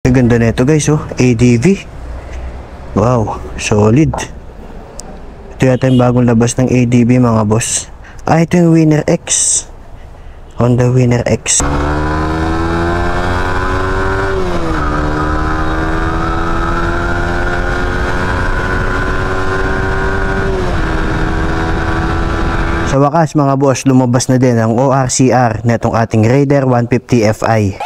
Ang ganda nito guys, oh, ADV. Wow, solid. Ito yata yung bagong labas ng ADV mga boss. Ito yung Winner X. Honda Winner X. Sa wakas mga boss, lumabas na din ang ORCR netong ating Raider 150 Fi.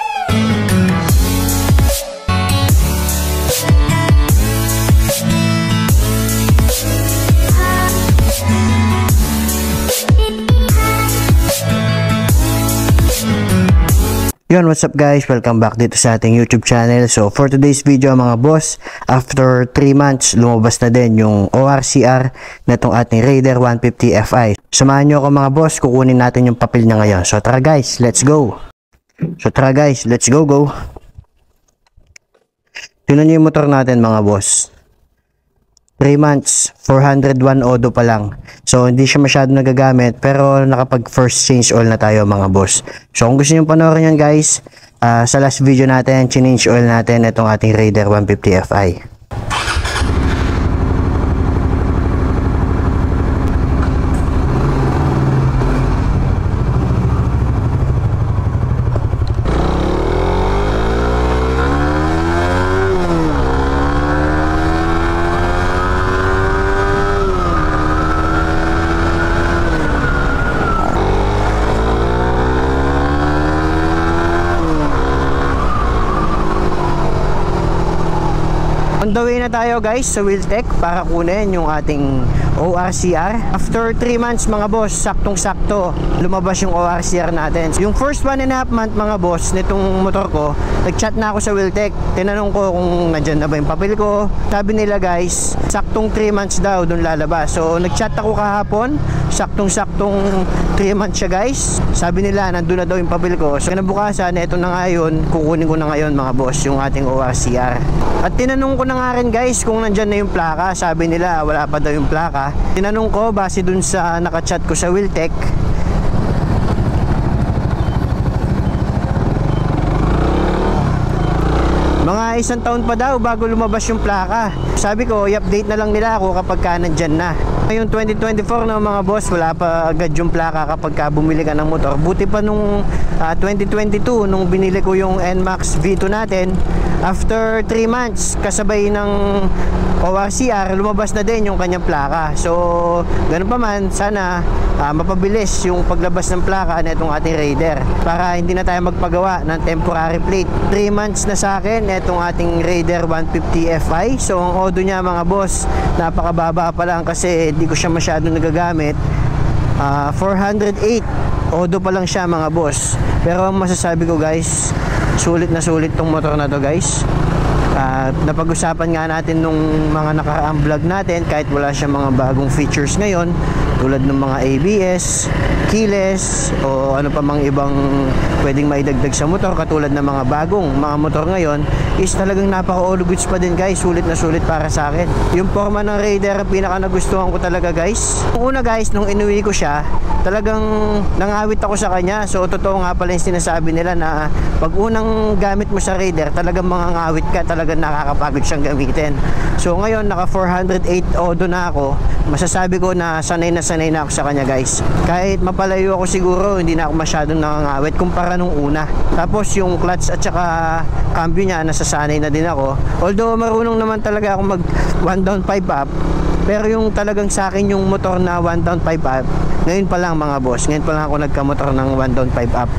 Yun, what's up guys? Welcome back dito sa ating YouTube channel. So for today's video mga boss, after 3 months, lumabas na din yung ORCR na itong ating Raider 150 Fi. Samahan nyo ako mga boss, kukunin natin yung papel niya ngayon. So tara guys, let's go! Go! Tingnan nyo yung motor natin mga boss. 3 months, 401 odo pa lang. So hindi siya masyado nagagamit, pero nakapag first change oil na tayo mga boss. So kung gusto nyo panoorin yan guys, sa last video natin, change oil natin itong ating Raider 150 Fi. On the way na tayo guys sa Wheeltech para kunin yung ating ORCR. After 3 months mga boss, saktong sakto lumabas yung ORCR natin. Yung first 1.5 month mga boss nitong motor ko, nag-chat na ako sa Wheeltech. Tinanong ko kung nandyan na ba yung papel ko. Sabi nila guys, saktong 3 months daw dun lalabas. So nag-chat ako kahapon, saktong 3 months siya guys. Sabi nila nandun na daw yung papel ko. So kinabukasan, eto na ngayon, kukunin ko na ngayon mga boss yung ating ORCR. At tinanong ko na nga rin guys kung nandyan na yung plaka. Sabi nila wala pa daw yung plaka. Tinanong ko base dun sa nakachat ko sa Wheeltech, mga 1 taon pa daw bago lumabas yung plaka. Sabi ko i-update na lang nila ako kapag ka nandyan na. Ngayon 2024 na mga boss, wala pa agad yung plaka kapag ka bumili ka ng motor. Buti pa nung 2022 nung binili ko yung NMAX V2 natin, after 3 months kasabay ng ORCR, lumabas na din yung kanyang plaka. So ganun pa man, sana mapabilis yung paglabas ng plaka na itong ating Raider para hindi na tayo magpagawa ng temporary plate. 3 months na sa akin itong ating Raider 150 Fi. So ang odo niya mga boss, napakababa pa lang kasi hindi ko siya masyadong nagagamit. 408 odo pa lang siya mga boss. Pero ang masasabi ko guys, sulit na sulit tong motor na to guys. Napag-usapan nga natin nung mga nakaraang vlog natin, kahit wala siya mga bagong features ngayon tulad ng mga ABS, keyless o ano pa mang ibang pwedeng maidagdag sa motor katulad ng mga bagong mga motor ngayon, is talagang napaka-all goods pa din guys. Sulit na sulit para sa akin. Yung forma ng Raider, pinaka nagustuhan ko talaga guys. Nung una guys, nung inuwi ko siya, talagang nangawit ako sa kanya. So totoo nga pala yung sinasabi nila na pag unang gamit mo sa Raider, talagang mangangawit ka, talagang nakakapagod siyang gamitin. So ngayon naka 408 odo na ako, masasabi ko na sanay na ako sa kanya guys. Kahit mapalayo ako siguro, hindi na ako masyadong nangangawit kumpara nung una. Tapos yung clutch at saka cambio niya, nasasanay na din ako. Although marunong naman talaga ako mag 1 down 5 up, pero yung talagang sa akin yung motor na 1 down 5 up, ngayon pa lang mga boss, ngayon pa lang ako nagkamotor ng 1 down 5 up.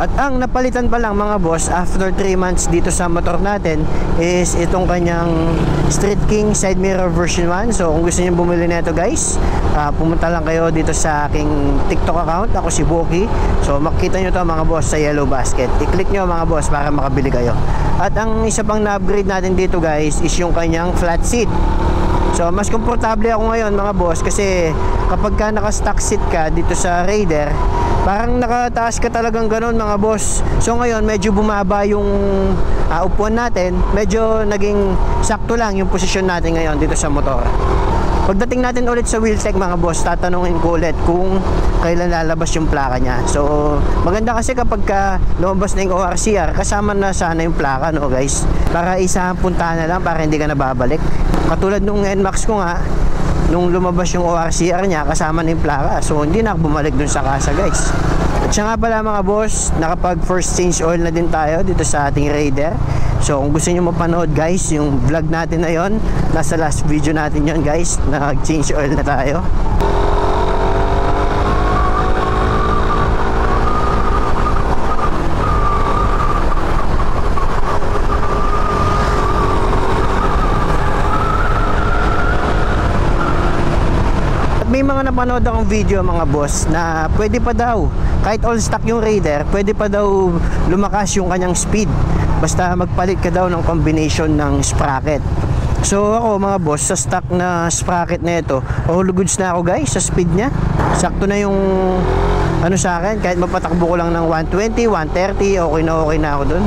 At ang napalitan pa lang mga boss after 3 months dito sa motor natin is itong kanyang Street King side mirror version 1. So kung gusto niyo bumili nito guys, pumunta lang kayo dito sa aking TikTok account. Ako si Boki. So makikita nyo to mga boss sa yellow basket. I-click nyo mga boss para makabili kayo. At ang isa pang na-upgrade natin dito guys is yung kanyang flat seat. So So mas komportable ako ngayon mga boss, kasi kapag ka naka-stock seat ka dito sa Raider, parang nakataas ka talagang ganun mga boss. So ngayon medyo bumaba yung upuan natin, medyo naging sakto lang yung posisyon natin ngayon dito sa motor. Pagdating natin ulit sa wheel check mga boss, tatanungin ko ulit kung kailan lalabas yung plaka niya. So maganda kasi kapag ka lumabas na yung ORCR, kasama na sana yung plaka, no guys, para isang punta na lang, para hindi ka na babalik. Katulad nung NMAX ko nga, nung lumabas yung ORCR niya, kasama na yung plaka, so hindi na ako bumalik dun sa kasa guys. At siya nga pala mga boss, nakapag first change oil na din tayo dito sa ating Raider. So kung gusto nyo mapanood guys, yung vlog natin na yon, nasa last video natin yon guys, nag-change oil na tayo. At may mga napanood akong video mga boss na pwede pa daw, kahit all stock yung Raider, pwede pa daw lumakas yung kanyang speed, basta magpalit ka daw ng combination ng sprocket. So ako mga boss, sa stock na sprocket na ito, all goods na ako guys sa speed nya. Sakto na yung ano sa akin, kahit mapatakbo ko lang ng 120, 130, okay na ako dun.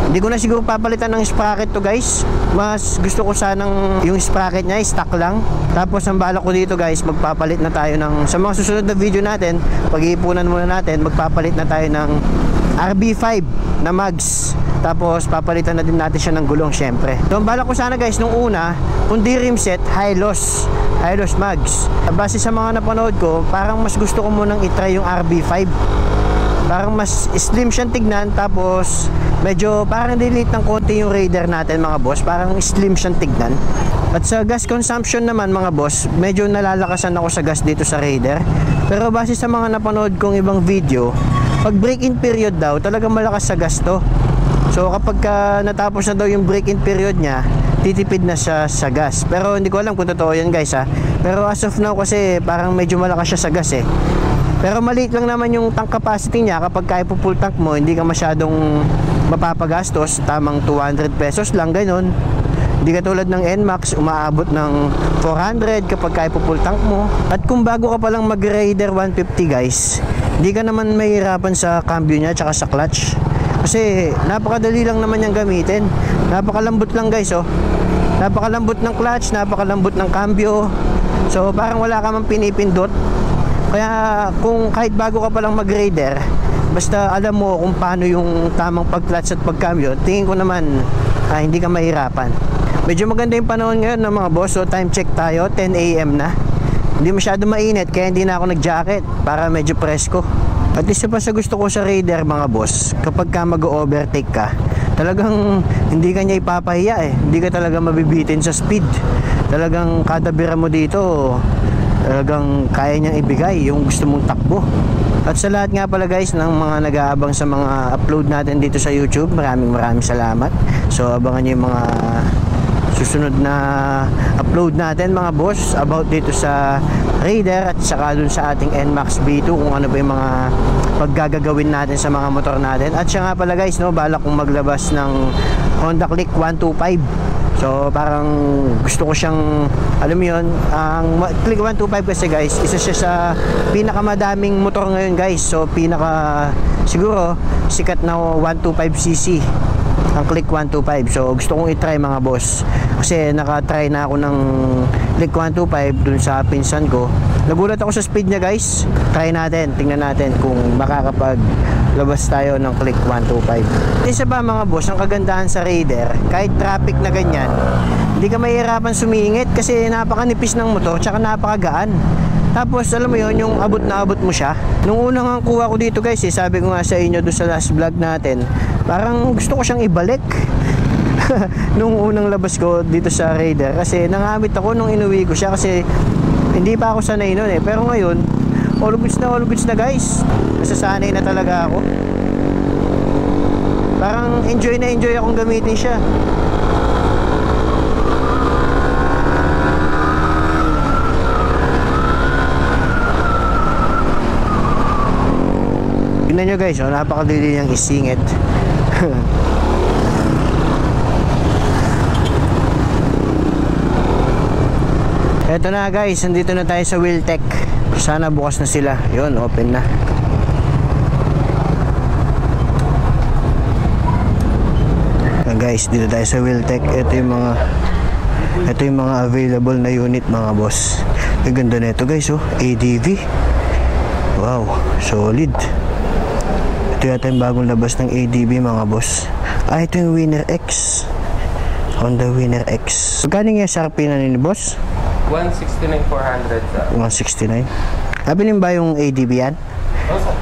Hindi ko na siguro papalitan ng sprocket to guys. Mas gusto ko sanang yung sprocket nya stock lang. Tapos ang balak ko dito guys, magpapalit na tayo ng, sa mga susunod na video natin, pag-iipunan muna natin, magpapalit na tayo ng RB5 na mags. Tapos papalitan na din natin siya ng gulong syempre. So ang balak ko sana guys nung una, kung di rim set, high loss mags. Base sa mga napanood ko, parang mas gusto ko munang itry yung RB5. Parang mas slim siyang tignan, tapos medyo parang delete ng konti yung Raider natin mga boss. Parang slim siyang tignan. At sa gas consumption naman mga boss, medyo nalalakasan ako sa gas dito sa Raider. Pero base sa mga napanood kong ibang video, pag break-in period daw, talagang malakas sa gas to. So kapag natapos na daw yung break-in period niya, titipid na siya sa gas. Pero hindi ko alam kung totoo yan guys ha. Pero as of now kasi parang medyo malakas siya sa gas eh. Pero maliit lang naman yung tank capacity niya. Kapag kaya po full tank mo, hindi ka masyadong mapapagastos. Tamang 200 pesos lang, ganun. Hindi katulad ng NMAX, umaabot ng 400 kapag kaya po full tank mo. At kung bago ka palang mag-Raider 150 guys, hindi ka naman mahirapan sa cambio niya tsaka sa clutch. Kasi napakadali lang naman niyang gamitin. Napakalambot lang guys oh. Napakalambot ng clutch, napakalambot ng cambio. So parang wala ka mang pinipindot. Kaya kung kahit bago ka palang mag-Raider, basta alam mo kung paano yung tamang pag-clutch at pag-cambio, tingin ko naman hindi ka mahirapan. Medyo maganda yung panahon ngayon ng mga boss. So time check tayo, 10 AM na. Hindi masyado mainit, kaya hindi na ako nag-jacket para medyo presko. At isa pa sa gusto ko sa Raider mga boss, kapag ka mag-overtake ka, talagang hindi ka niya ipapahiya eh. Hindi ka talaga mabibitin sa speed. Talagang kada bira mo dito, talagang kaya niyang ibigay yung gusto mong takbo. At sa lahat nga pala guys ng mga nag-aabang sa mga upload natin dito sa YouTube, maraming salamat. So abangan niyo yung mga susunod na upload natin mga boss about dito sa Raider at saka dun sa ating NMAX B2, kung ano ba yung mga paggagawin natin sa mga motor natin. At siya nga pala guys, no, balak kong maglabas ng Honda Click 125. So parang gusto ko siyang, alam mo yun, ang Click 125 kasi guys, isa siya sa pinakamadaming motor ngayon guys. So siguro sikat na 125cc ang Click 125. So gusto kong i-try mga boss, kasi naka-try na ako ng Click 125 dun sa pinsan ko. Nagulat ako sa speed niya guys. Try natin, tingnan natin kung makakapaglabas tayo ng Click 125. Isa ba mga boss, ang kagandahan sa Raider, kahit traffic na ganyan, hindi ka mahihirapan sumingit kasi napakanipis ng motor tsaka napakagaan. Tapos alam mo yon, yung abot na abot mo siya. Nung unang kuha ko dito guys sabi ko nga sa inyo doon sa last vlog natin, parang gusto ko siyang ibalik. Nung unang labas ko dito sa Raider, kasi nangamit ako nung inuwi ko siya, kasi hindi pa ako sanay nun eh. Pero ngayon all goods na guys, nasasanay na talaga ako. Parang enjoy akong gamitin siya. Tingnan nyo guys, oh, napakadali niyang isingit. Eto na guys, nandito na tayo sa Wheeltech. Sana bukas na sila. Yun, open na. Guys, dito tayo sa Wheeltech. Ito yung mga available na unit mga boss. Ang ganda na ito guys, oh. ADV. Wow, solid. Ito yata yung bagong labas ng ADV mga boss. Ito yung Winner X. Honda Winner X. Magkano yung SRP na ni boss? 169,400 sa 169. Abilin ba yung ADV yan? Oso.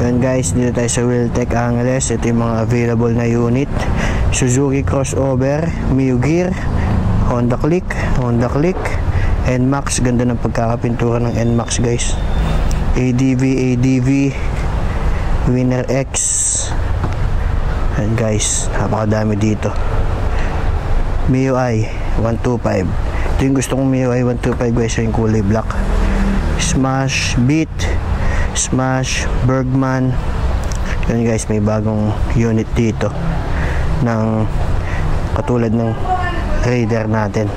Yun guys, dito tayo sa Wheeltech Angeles. Ito yung mga available na unit. Suzuki Crossover, Mio Gear, Honda Click, NMAX. Ganda ng pagkakapintura ng NMAX guys. ADV, Winner X. And guys, napakadami dito. MIUI 125. Ito yung gusto kong MIUI 125 guys, yung kulay black. Smash Beat, Smash Bergman. Yun guys, may bagong unit dito ng katulad ng Raider natin.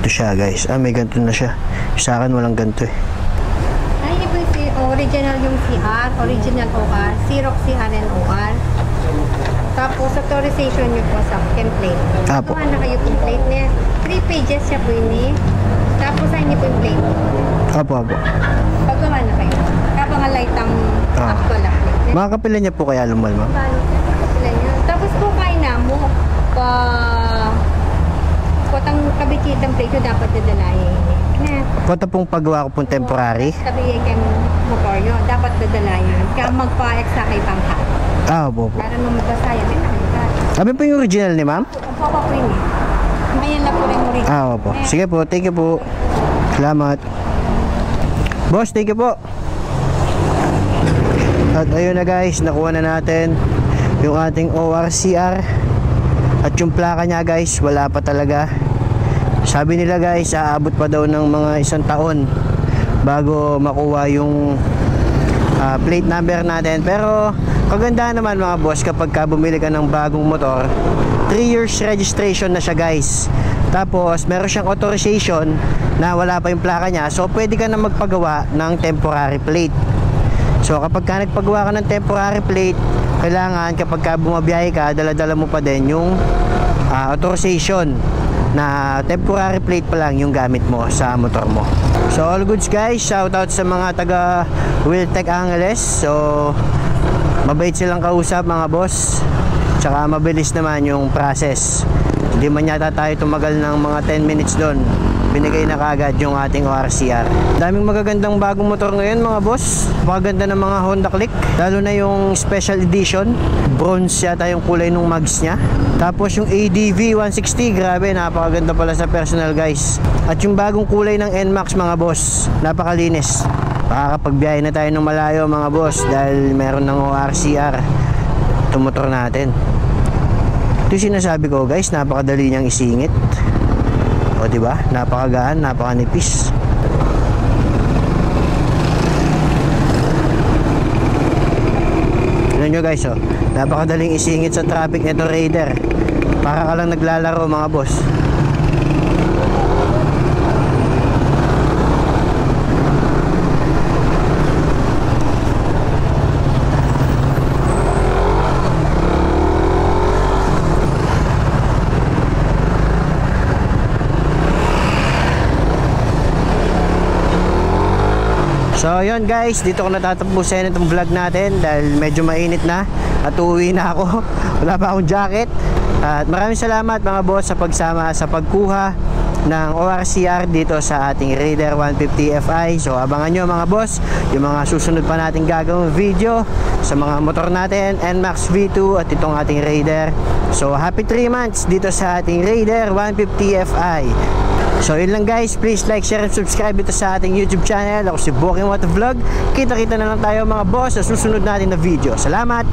Ito siya guys. May ganito na siya. Sa akin walang ganito eh. Ay, ito yung original yung CR, original OR, Xerox CR and OR. Tapos authorization nyo po sa template. Apo. Kuha na kayo template niya. 3 pages siya po ini. Tapos sign niyo po yung plate. Apo. Paggawa na kayo. Kapag light ang actual update. Mga kapila niya po kaya lumal ma'am? Kapila niyo. Tapos po kayo na mo. Kotang kabitsitang plate yung dapat dadalayin. Kota pong paggawa ko pong temporary. Sabi kayo motor nyo. Dapat dadalayin. Kaya magpa-extra kay pangkat. Opo. Para nung magbasaya, may nakalikat. Sabi po yung original ni ma'am? Ang papa po yun eh. Ngayon lang po rin original. Opo. Sige po, thank you po. Salamat. Boss, thank you po. At ayun na guys, nakuha na natin yung ating ORCR. At yung plaka niya guys, wala pa talaga. Sabi nila guys, aabot pa daw ng mga 1 taon bago makuha yung plate number natin. Pero kaganda naman mga boss, kapag ka bumili ka ng bagong motor, 3 years registration na siya guys. Tapos meron siyang authorization na wala pa yung plaka niya, so pwede ka na magpagawa ng temporary plate. So kapag ka nagpagawa ka ng temporary plate, kailangan kapag ka bumabiyahe ka, dala-dala mo pa din yung authorization na temporary plate pa lang yung gamit mo sa motor mo. So all goods guys, shout out sa mga taga Wheeltech Angeles. So mabait silang kausap mga boss, tsaka mabilis naman yung process. Hindi man yata tayo tumagal ng mga 10 minutes doon, binigay na kagad yung ating ORCR. Daming magagandang bagong motor ngayon mga boss. Magaganda ng mga Honda Click, lalo na yung special edition, bronze yata yung kulay ng mags nya. Tapos yung ADV 160, grabe, napakaganda pala sa personal guys. At yung bagong kulay ng NMAX mga boss, napakalinis. Makakapagbiyahe na tayo ng malayo mga boss dahil meron ng ORCR itong motor natin. Ito yung sinasabi ko guys, napakadali niyang isingit. O diba? Napakagaan, napakanipis. Tignan nyo guys, napakadaling isingit sa traffic nito Raider. Para ka lang naglalaro mga boss. So yun guys, dito ko natatapusin itong vlog natin dahil medyo mainit na at uuwi na ako. Wala pa akong jacket. At maraming salamat mga boss sa pagsama sa pagkuha ng ORCR dito sa ating Raider 150 Fi. So abangan nyo mga boss yung mga susunod pa natin gagawing video sa mga motor natin, NMAX V2 at itong ating Raider. So happy 3 months dito sa ating Raider 150 Fi. So yun lang guys, please like, share, and subscribe dito sa ating YouTube channel. Ako si Boking Motovlog. Kita-kita na lang tayo mga boss sa susunod natin na video. Salamat!